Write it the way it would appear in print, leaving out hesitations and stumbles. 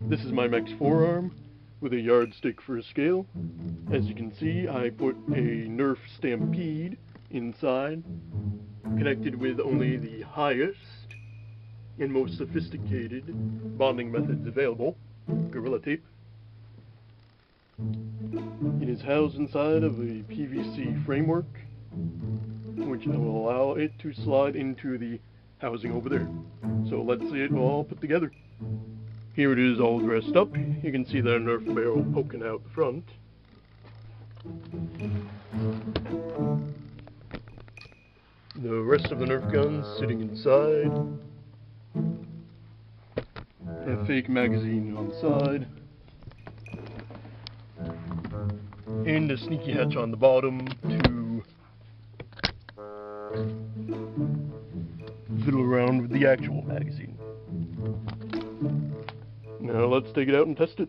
This is my mech's forearm with a yardstick for a scale. As you can see, I put a Nerf Stampede inside, connected with only the highest and most sophisticated bonding methods available, Gorilla Tape. It is housed inside of a PVC framework, which will allow it to slide into the housing over there. So let's see it all put together. Here it is all dressed up. You can see the Nerf barrel poking out the front. The rest of the Nerf guns sitting inside. A fake magazine on the side. And a sneaky hatch on the bottom to fiddle around with the actual magazine. Now let's take it out and test it.